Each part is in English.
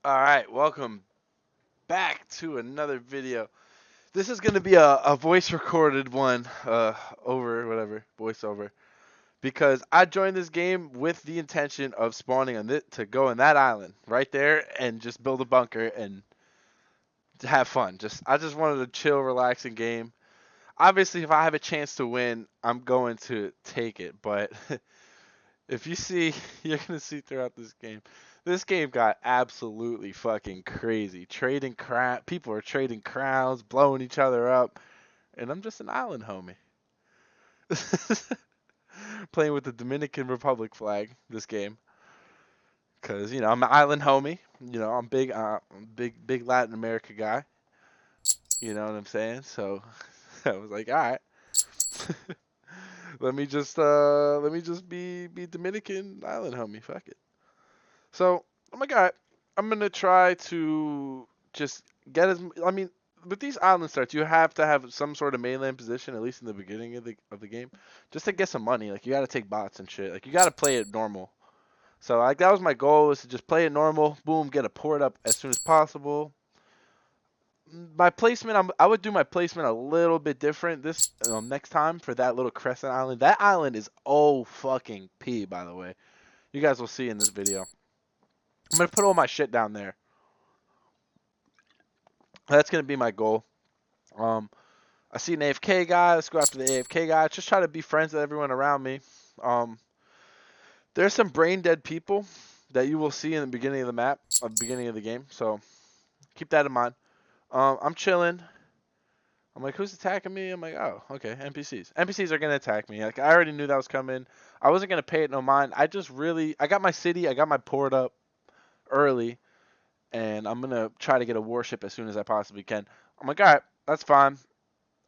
Alright, welcome back to another video. This is going to be a voice recorded one, over, whatever, voiceover. Because I joined this game with the intention of spawning on it to go in that island right there and just build a bunker and to have fun. I just wanted a chill, relaxing game. Obviously, if I have a chance to win, I'm going to take it. But if you see, you're going to see throughout this game. This game got absolutely fucking crazy. People are trading crowns, blowing each other up, and I'm just an island homie. Playing with the Dominican Republic flag this game, cause I'm an island homie. I'm big Latin America guy. You know what I'm saying? So I was like, all right, let me just be Dominican island homie. Fuck it. So oh my god, I'm gonna try to just get as. I mean, with these island starts, you have to have some sort of mainland position at least in the beginning of the game, just to get some money. Like you got to take bots and shit. Like you got to play it normal. So like that was my goal, was to just play it normal. Boom, get a port up as soon as possible. My placement, I would do my placement a little bit different this next time for that little crescent island. That island is oh fucking p, by the way. You guys will see in this video. I'm gonna put all my shit down there. That's gonna be my goal. Um, I see an AFK guy. Let's go after the AFK guy. Just try to be friends with everyone around me. Um, there's some brain dead people that you will see in the beginning of the map, beginning of the game. So keep that in mind. I'm chilling. I'm like, who's attacking me? I'm like, oh, okay, NPCs. NPCs are gonna attack me. Like I already knew that was coming. I wasn't gonna pay it no mind. I got my city, I got my port up early, and I'm gonna try to get a warship as soon as I possibly can. I'm like, all right, that's fine.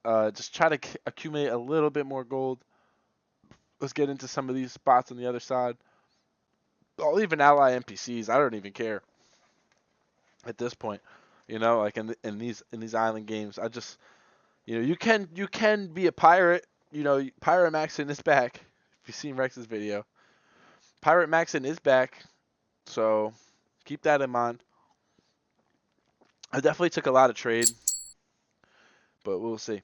Just try to accumulate a little bit more gold. Let's get into some of these spots on the other side. I'll even ally NPCs. I don't even care at this point. Like in these island games, I just you can be a pirate. Pirate Maxon is back. If you've seen Rex's video, Pirate Maxon is back. So keep that in mind. I definitely took a lot of trade, but we'll see.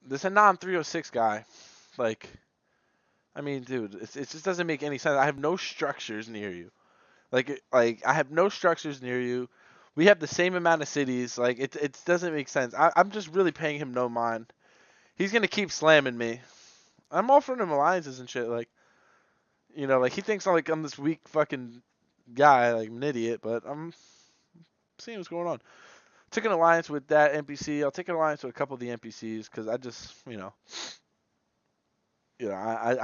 This Anon 306 guy, like, I mean, dude, it just doesn't make any sense. I have no structures near you. Like I have no structures near you. We have the same amount of cities. Like it doesn't make sense. I'm just really paying him no mind. He's gonna keep slamming me. I'm offering him alliances and shit. Like like he thinks I'm this weak fucking guy, like I'm an idiot. But I'm seeing what's going on. Took an alliance with that NPC. I'll take an alliance with a couple of the NPCs because I just I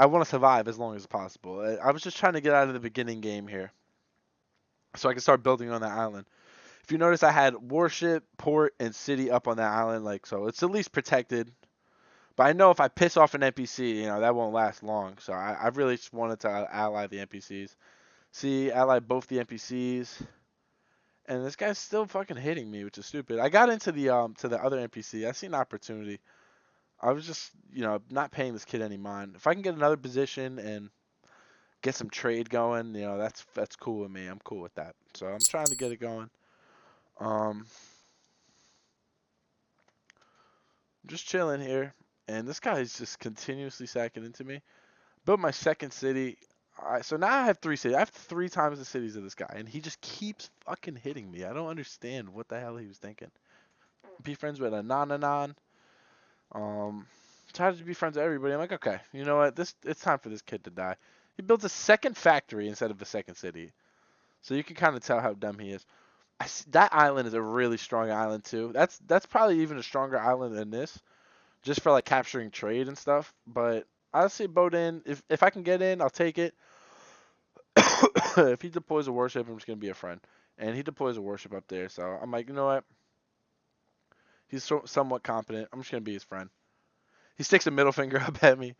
want to survive as long as possible. I was just trying to get out of the beginning game here, so I can start building on that island. If you notice, I had warship, port, and city up on that island, like so. It's at least protected. But I know if I piss off an NPC, that won't last long. So I really just wanted to ally the NPCs. See, ally both the NPCs, and this guy's still fucking hitting me, which is stupid. I got into the to the other NPC. I see an opportunity. I was just not paying this kid any mind. If I can get another position and get some trade going, that's cool with me. I'm cool with that. So I'm trying to get it going. Um, just chilling here, and this guy is just continuously sacking into me. Built my second city. So now I have three cities. I have three times the cities of this guy, and he just keeps fucking hitting me. I don't understand what the hell he was thinking. Be friends with a non. Um, Try to be friends with everybody. I'm like, okay, you know what? It's time for this kid to die. He builds a second factory instead of a second city, so you can kind of tell how dumb he is. That island is a really strong island too. That's probably even a stronger island than this, just for like capturing trade and stuff. But I'll say boat in. If I can get in, I'll take it. If he deploys a warship, I'm just gonna be a friend. And he deploys a warship up there, so I'm like, you know what? He's somewhat competent. I'm just gonna be his friend. He sticks a middle finger up at me.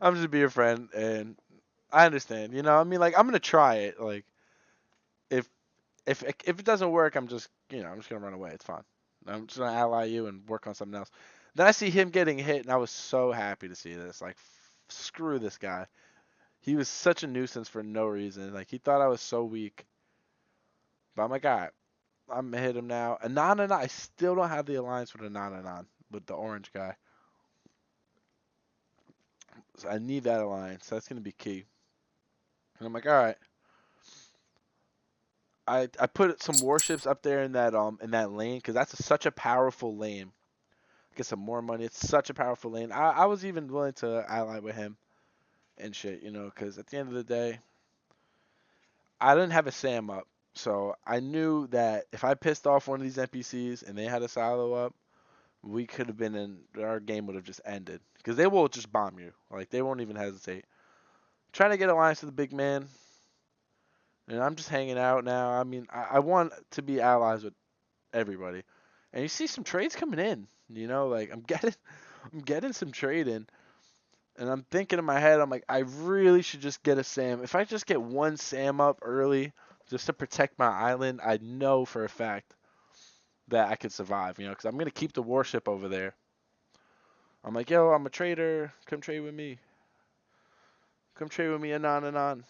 I'm just be a friend, and I understand. I mean, like I'm gonna try it. Like if if it doesn't work, I'm just gonna run away. It's fine. I'm just gonna ally you and work on something else. Then I see him getting hit, and I was so happy to see this. Like, screw this guy. He was such a nuisance for no reason. Like he thought I was so weak. But I'm like, all right, I'm gonna hit him now. Anananan, I still don't have the alliance with Anananan, with the orange guy. So I need that alliance. That's gonna be key. And I'm like, all right. I put some warships up there in that lane because that's such a powerful lane. Get some more money. It's such a powerful lane. I was even willing to ally with him and shit, you know, because at the end of the day, I didn't have a Sam up. So I knew that if I pissed off one of these NPCs and they had a silo up, we could have been in, our game would have just ended. Because they will just bomb you. Like, they won't even hesitate. Trying to get alliance with the big man. And I'm just hanging out now. I mean, I want to be allies with everybody. And you see some trades coming in. You know, like I'm getting some trade in. And I'm thinking in my head, I'm like, I really should just get a Sam. If I just get one Sam up early, just to protect my island, I know for a fact that I could survive, you know, because I'm going to keep the warship over there. I'm like, yo, I'm a trader. Come trade with me. Come trade with me, anon, anon.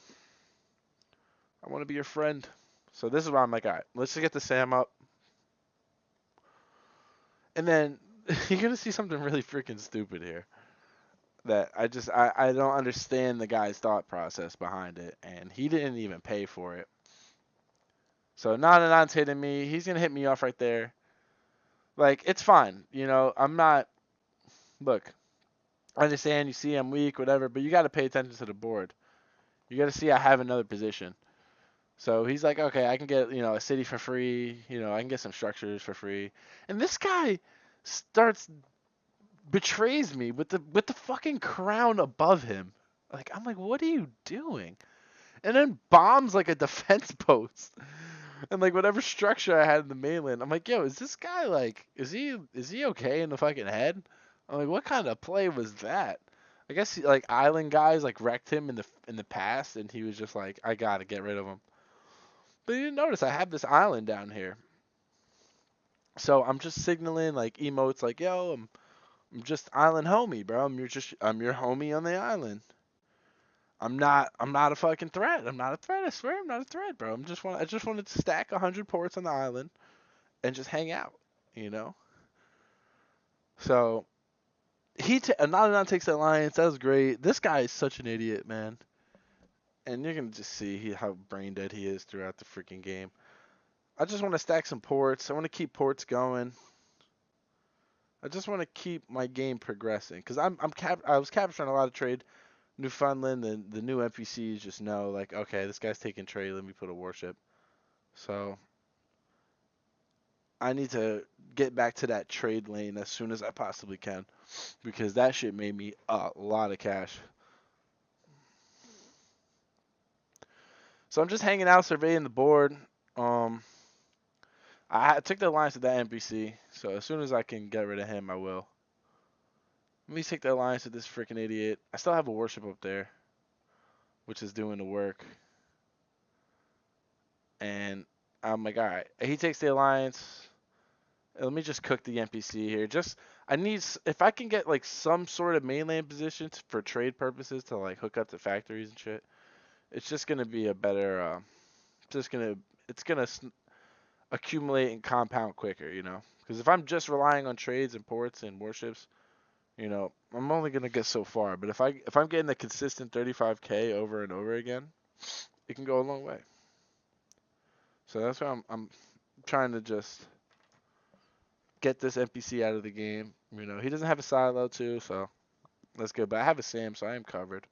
I want to be your friend. So this is why I'm like, all right, let's just get the Sam up. And then you're going to see something really freaking stupid here. That I don't understand the guy's thought process behind it. And he didn't even pay for it. So Nananan's hitting me. He's going to hit me off right there. Like, it's fine. You know, I'm not. Look, I understand you see I'm weak, whatever, but you got to pay attention to the board. You got to see I have another position. So he's like, okay, I can get, you know, a city for free. You know, I can get some structures for free. And this guy betrays me with the fucking crown above him. Like, I'm like, what are you doing? And then bombs like a defense post. And like whatever structure I had in the mainland, I'm like, yo, is this guy like, is he okay in the fucking head? I'm like, what kind of play was that? I guess like island guys like wrecked him in the past, and he was just like, I gotta get rid of him. But you didn't notice I have this island down here, so I'm just signaling like emotes like, yo, I'm just island homie, bro. I'm your homie on the island. I'm not a fucking threat. I'm not a threat. I swear I'm not a threat, bro. I just wanted to stack 100 ports on the island and just hang out, you know. So Anananan takes the alliance. That was great. This guy is such an idiot, man. And you're gonna just see how brain dead he is throughout the freaking game. I just want to stack some ports. I want to keep ports going. I just want to keep my game progressing because I was capturing a lot of trade. Newfoundland, the new NPCs just know like, okay, this guy's taking trade. Let me put a warship. So I need to get back to that trade lane as soon as I possibly can because that shit made me a lot of cash. So I'm just hanging out, surveying the board. Um, I took the alliance with that NPC, so as soon as I can get rid of him, I will. Let me take the alliance with this freaking idiot. I still have a warship up there, which is doing the work. And I'm like, all right. He takes the alliance. Let me just cook the NPC here. I need, if I can get like some sort of mainland position for trade purposes to like hook up to factories and shit. It's just gonna be a better. It's gonna accumulate and compound quicker, you know. Because if I'm just relying on trades and ports and warships, you know, I'm only gonna get so far. But if I'm getting a consistent 35k over and over again, it can go a long way. So that's why I'm trying to just get this NPC out of the game. You know, he doesn't have a silo too, so that's good. But I have a Sam, so I am covered.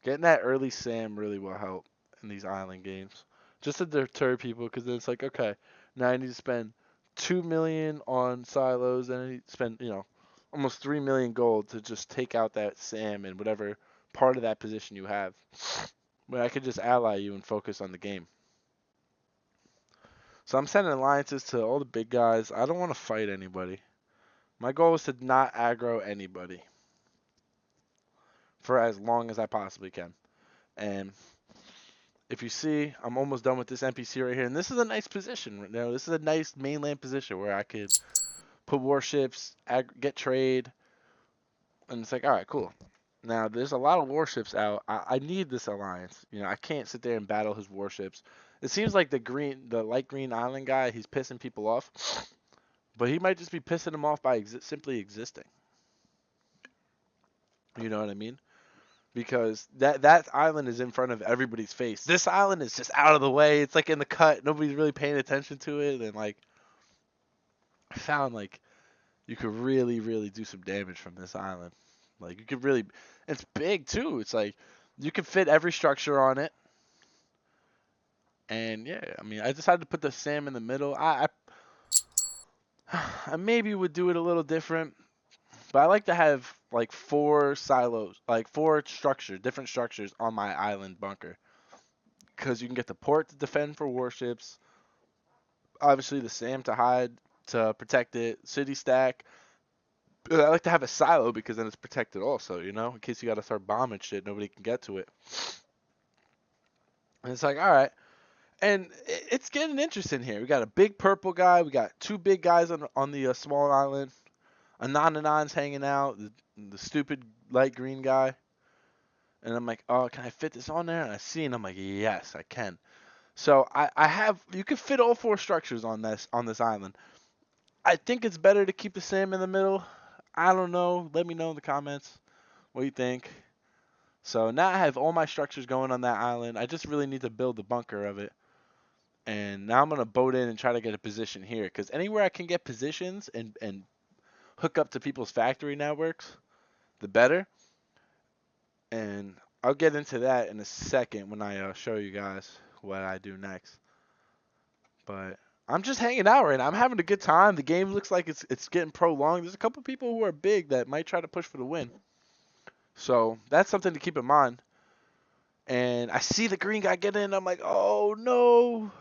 Getting that early Sam really will help in these island games, just to deter people. Because then it's like, okay, now I need to spend 2 million on silos, and I need to spend, you know, almost 3 million gold to just take out that Sam and whatever part of that position you have. But I could just ally you and focus on the game. So I'm sending alliances to all the big guys. I don't want to fight anybody. My goal is to not aggro anybody for as long as I possibly can. And if you see, I'm almost done with this NPC right here. And this is a nice position. You know, this is a nice mainland position where I could put warships, get trade. And it's like, all right, cool. Now, there's a lot of warships out. I need this alliance. You know, I can't sit there and battle his warships. It seems like the light green island guy, he's pissing people off, but he might just be pissing them off by simply existing. You know what I mean? Because that island is in front of everybody's face. This island is just out of the way. It's like in the cut. Nobody's really paying attention to it, and like I found like you could really do some damage from this island. Like you could really, it's big too. It's like you can fit every structure on it. And yeah, I mean, I decided to put the Sam in the middle. I maybe would do it a little different, but I like to have like four silos, like four structures, different structures on my island bunker, because you can get the port to defend for warships, obviously the Sam to hide to protect it, city stack. I like to have a silo because then it's protected also, you know, in case you got to start bombing shit, nobody can get to it. And it's like, all right. And it's getting interesting here. We got a big purple guy. We got two big guys on the small island. Anon's hanging out. The stupid light green guy. And I'm like, oh, can I fit this on there? And I see, and I'm like, yes, I can. So I have. You can fit all four structures on this island. I think it's better to keep the Sam in the middle. I don't know. Let me know in the comments what you think. So now I have all my structures going on that island. I just really need to build the bunker of it. And now I'm going to boat in and try to get a position here. Because anywhere I can get positions and hook up to people's factory networks, the better. And I'll get into that in a second when I show you guys what I do next. But I'm just hanging out right now. I'm having a good time. The game looks like it's getting prolonged. There's a couple people who are big that might try to push for the win. So that's something to keep in mind. And I see the green guy get in. I'm like, oh no.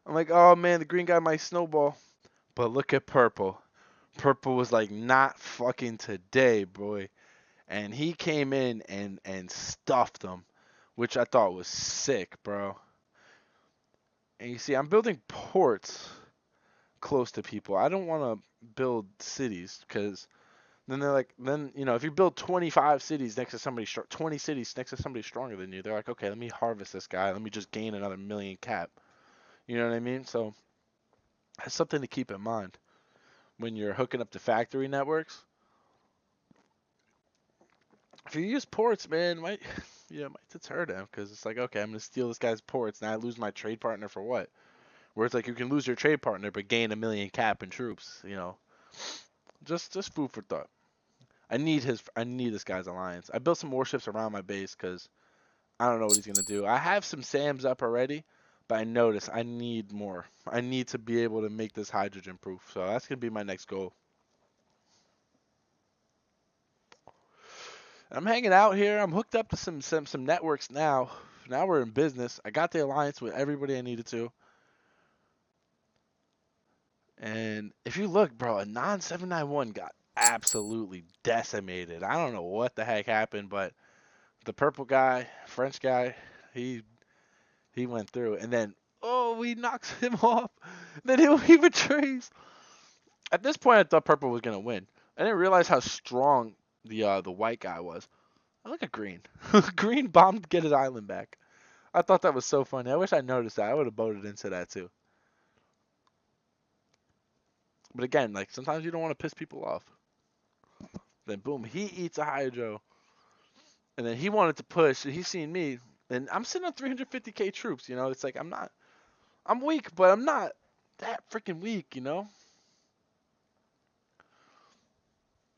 I'm like, oh man, the green guy might snowball. But look at purple. Purple was like, not fucking today, boy. And he came in and stuffed them, which I thought was sick, bro. And you see, I'm building ports close to people. I don't want to build cities because then they're like, then you know, if you build 25 cities next to somebody, 20 cities next to somebody stronger than you, they're like, okay, let me harvest this guy. Let me just gain another million cap. You know what I mean? So that's something to keep in mind when you're hooking up to factory networks. If you use ports, man, might might deter them because it's like, okay, I'm gonna steal this guy's ports. Now I lose my trade partner for what? Where it's like you can lose your trade partner but gain a million cap and troops. You know, just food for thought. I need this guy's alliance. I built some warships around my base because I don't know what he's gonna do. I have some Sams up already, but I notice I need more. I need to be able to make this hydrogen proof. So that's gonna be my next goal. I'm hanging out here. I'm hooked up to some networks now. Now we're in business. I got the alliance with everybody I needed to. And if you look, bro, a non-791 got absolutely decimated. I don't know what the heck happened, but the purple guy, French guy, he he went through. And then, oh, he knocks him off. Then he betrays. At this point, I thought purple was gonna win. I didn't realize how strong the white guy was. I look at green. Green bombed to get his island back. I thought that was so funny. I wish I noticed that. I would have voted into that too. But again, like sometimes you don't want to piss people off. Then boom, he eats a hydro, and then he wanted to push. And he's seen me, and I'm sitting on 350k troops. You know, it's like I'm weak, but I'm not that freaking weak. You know,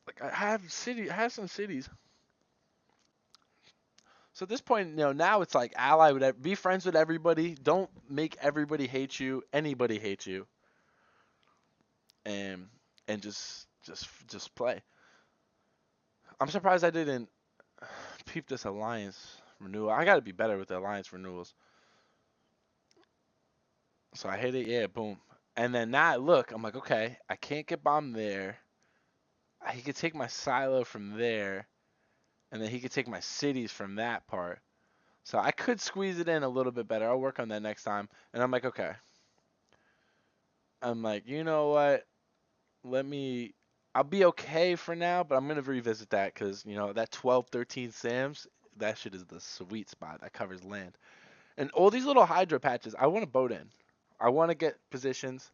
like I have some cities. So at this point, you know, now it's like ally with, be friends with everybody. Don't make everybody hate you. Anybody hate you, and just play. I'm surprised I didn't peep this alliance renewal. I got to be better with the alliance renewals. So I hit it, yeah, boom. And then now I look, I'm like, okay, I can't get bombed there. He could take my silo from there, and then he could take my cities from that part. So I could squeeze it in a little bit better. I'll work on that next time. And I'm like, okay. I'm like, you know what? Let me I'll be okay for now, but I'm gonna revisit that because that 12, 13 Sams, that shit is the sweet spot. That covers land, and all these little hydro patches. I want to boat in. I want to get positions.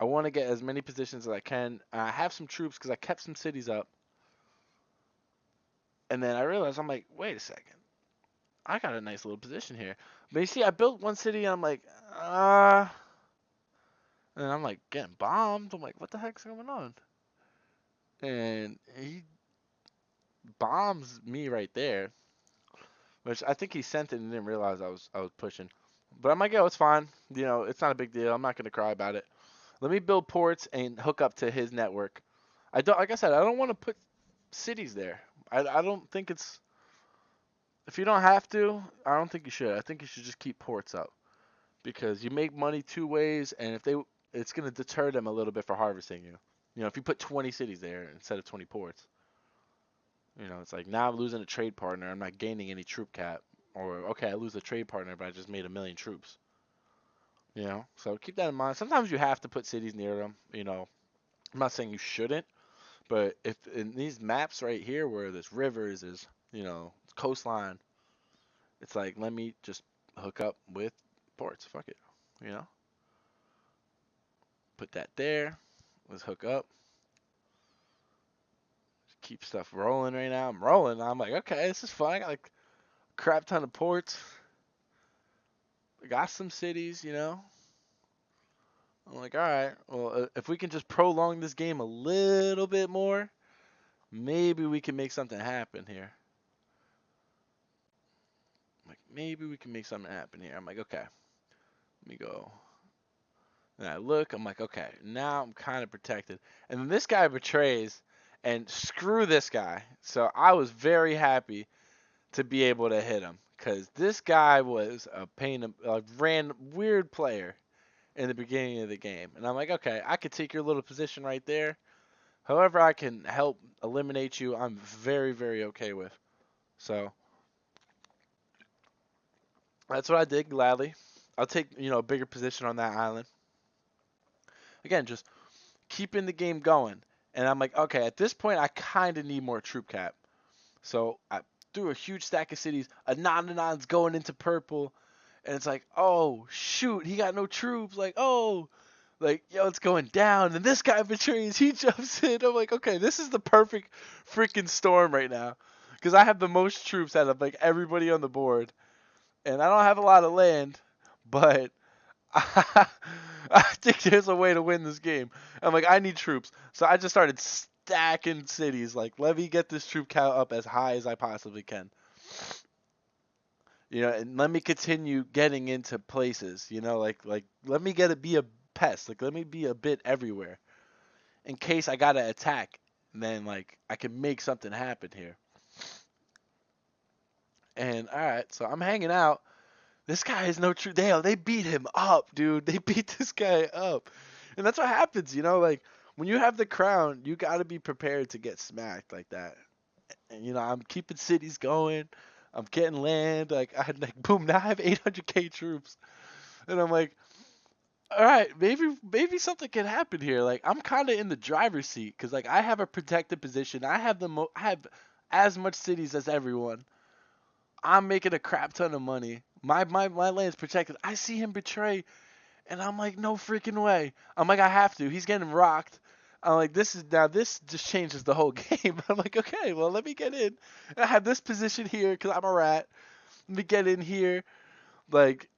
I want to get as many positions as I can. I have some troops because I kept some cities up, and then I realized I'm like, wait a second, I got a nice little position here. But you see, I built one city, and I'm like, and I'm like getting bombed. I'm like, what the heck's going on? And he bombs me right there, which I think he sent it and didn't realize I was pushing. But I'm like, yo, it's fine. It's not a big deal. I'm not gonna cry about it. Let me build ports and hook up to his network. I don't, like I said, I don't want to put cities there. I don't think it's, if you don't have to, I don't think you should. I think you should just keep ports up because you make money two ways, and it's gonna deter them a little bit for harvesting you. If you put 20 cities there instead of 20 ports. It's like now I'm losing a trade partner. I'm not gaining any troop cap. Or, okay, I lose a trade partner, but I just made a million troops. So keep that in mind. Sometimes you have to put cities near them. I'm not saying you shouldn't, but if in these maps right here where there's rivers, there's, coastline, it's like, let me just hook up with ports. Fuck it. You know? Put that there. Let's hook up. Keep stuff rolling right now. I'm rolling. I'm like, okay, this is fun. I got like a crap ton of ports. I got some cities. I'm like, all right, well, if we can just prolong this game a little bit more, maybe we can make something happen here. Like, maybe we can make something happen here. I'm like, okay, let me go. And I look, I'm like, okay, now I'm kind of protected. And then this guy betrays, and screw this guy. So I was very happy to be able to hit him, because this guy was a weird player in the beginning of the game. And I'm like, okay, I could take your little position right there. However, I can help eliminate you, I'm very, very okay with. So that's what I did gladly. I'll take, a bigger position on that island. Again, just keeping the game going. And I'm like, okay, at this point, I kind of need more troop cap. So I threw a huge stack of cities. Anon's going into purple. And it's like, oh, shoot, he got no troops. Like, oh, like, yo, it's going down. And this guy betrays. He jumps in. I'm like, okay, this is the perfect freaking storm right now. Because I have the most troops out of, like, everybody on the board. And I don't have a lot of land. But I think there's a way to win this game. I'm like, I need troops. So I just started stacking cities. Like, let me get this troop count up as high as I possibly can. And let me continue getting into places. Like let me be a pest. Like, let me be a bit everywhere. In case I gotta attack. And then, like, I can make something happen here. And, alright, so I'm hanging out. This guy is no true. They beat him up, dude. They beat this guy up. And that's what happens, like, when you have the crown, you got to be prepared to get smacked like that. And, I'm keeping cities going. I'm getting land. Like, I had, like, boom, now I have 800k troops. And I'm like, all right, maybe something can happen here. Like, I'm kind of in the driver's seat because, like, I have a protected position. I have I have as much cities as everyone. I'm making a crap ton of money. My land's protected. I see him betray, and I'm like, no freaking way. I'm like, I have to. He's getting rocked. I'm like, this just changes the whole game. I'm like, okay, well, let me get in. And I have this position here because I'm a rat. Let me get in here. Like,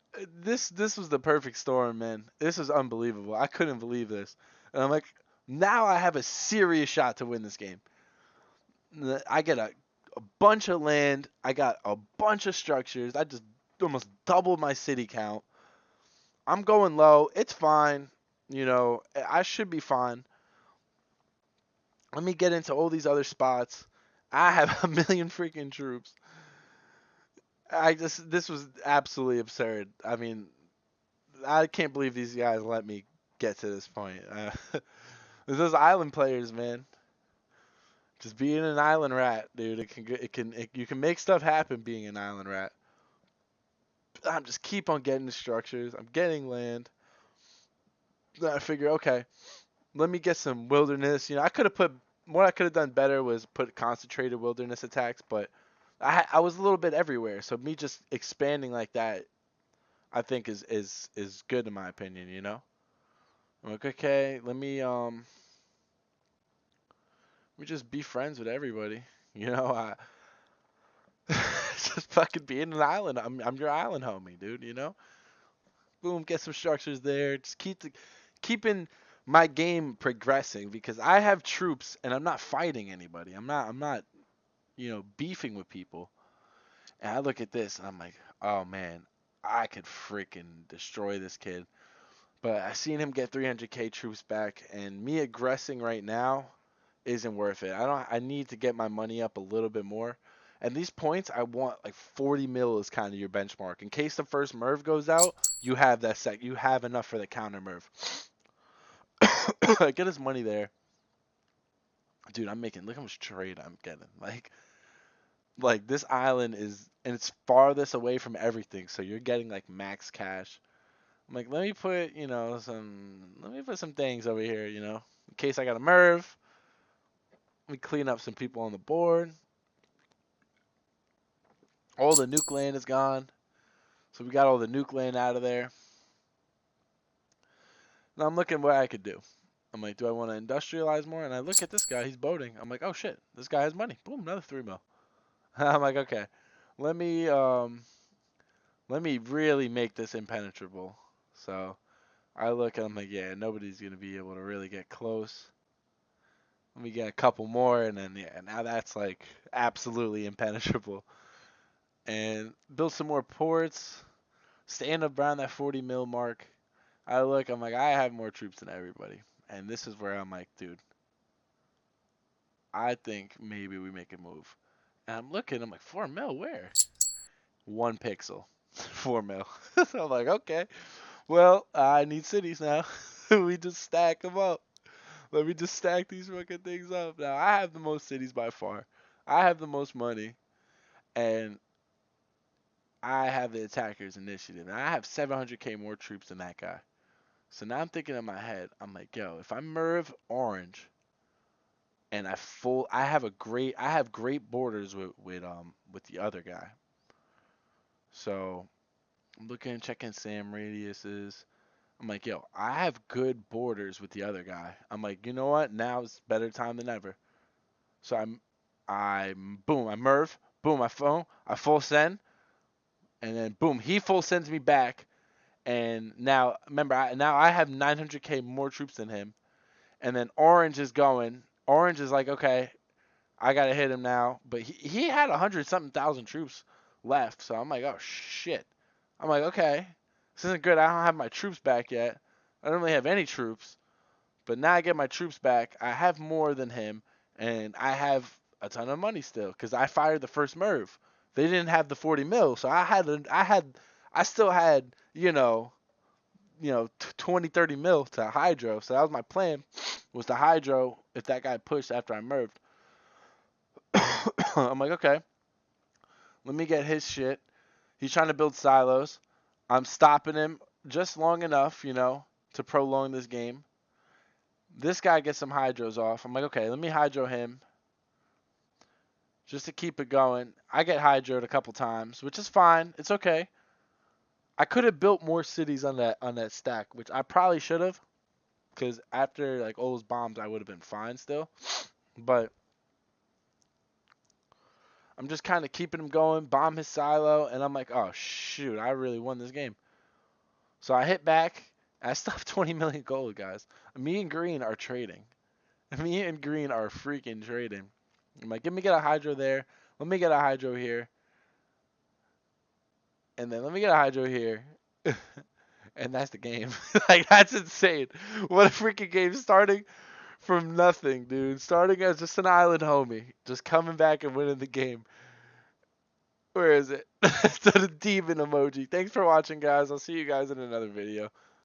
this was the perfect storm, man. This is unbelievable. I couldn't believe this. And I'm like, now I have a serious shot to win this game. I get a bunch of land. I got a bunch of structures. I just almost doubled my city count. I'm going low. It's fine. I should be fine. Let me get into all these other spots. I have a million freaking troops. This was absolutely absurd. I mean, I can't believe these guys let me get to this point. Those island players, man. Just being an island rat, dude. You can make stuff happen being an island rat. I'm just keep on getting the structures. I'm getting land. Then I figure, okay, let me get some wilderness. I could have put what I could have done better was put concentrated wilderness attacks, but I was a little bit everywhere. So me just expanding like that, I think is good in my opinion. I'm like, okay, let me just be friends with everybody. I just fucking being an island. I'm your island homie, dude. Boom, get some structures there. Just keeping my game progressing because I have troops and I'm not fighting anybody. I'm not beefing with people. And I look at this and I'm like, oh man, I could freaking destroy this kid. But I seen him get 300k troops back, and me aggressing right now isn't worth it. I need to get my money up a little bit more. And these points, I want like 40 mil is kind of your benchmark. In case the first Merv goes out, you have you have enough for the counter Merv. Get his money there. Dude, look how much trade I'm getting. Like this island is, and it's farthest away from everything, so you're getting like max cash. I'm like, let me put some things over here, in case I got a Merv. Let me clean up some people on the board. All the nuke land is gone. So we got all the nuke land out of there. Now I'm looking what I could do. I'm like, do I want to industrialize more? And I look at this guy, he's boating. I'm like, oh shit, this guy has money. Boom, another 3 mil. I'm like, okay, let me really make this impenetrable. So I look and I'm like, yeah, nobody's gonna be able to really get close. Let me get a couple more, and then yeah, now that's like absolutely impenetrable. And build some more ports. Stand up around that 40 mil mark. I'm like, I have more troops than everybody. And this is where I'm like, dude, I think maybe we make a move. And I'm looking, I'm like, 4 mil, where? 1 pixel. 4 mil. So I'm like, okay, well, I need cities now. We just stack them up. Let me just stack these fucking things up. Now, I have the most cities by far. I have the most money. And I have the attacker's initiative. And I have 700k more troops than that guy. So now I'm thinking in my head, I'm like, yo, if I Merv orange and I have great borders with the other guy. So I'm looking, checking Sam radiuses. I'm like, yo, I have good borders with the other guy. I'm like, you know what? Now's better time than ever. So boom, I Merv, boom, I full send, and then boom, he full sends me back. And now, remember, now I have 900k more troops than him. And then Orange is going. Orange is like, okay, I gotta hit him now. But he had 100 something thousand troops left. So I'm like, oh shit. I'm like, okay, this isn't good. I don't have my troops back yet. I don't really have any troops. But now I get my troops back. I have more than him, and I have a ton of money still because I fired the first Merv. They didn't have the 40 mil, so I still had 20, 30 mil to hydro. So that was my plan, was to hydro if that guy pushed after I merved. I'm like, okay, let me get his shit. He's trying to build silos. I'm stopping him just long enough, to prolong this game. This guy gets some hydros off. I'm like, okay, let me hydro him just to keep it going. I get hydroed a couple times, which is fine. It's okay. I could have built more cities on that stack, which I probably should have, because after like all those bombs, I would have been fine still. But I'm just kind of keeping him going, bomb his silo, and I'm like, oh shoot, I really won this game. So I hit back. I still have 20 million gold, guys. Me and Green are trading. Me and Green are freaking trading. I'm like, let me get a hydro there. Let me get a hydro here. And then let me get a hydro here. And that's the game. Like, that's insane. What a freaking game. Starting from nothing, dude. Starting as just an island homie. Just coming back and winning the game. Where is it? To the demon emoji. Thanks for watching, guys. I'll see you guys in another video.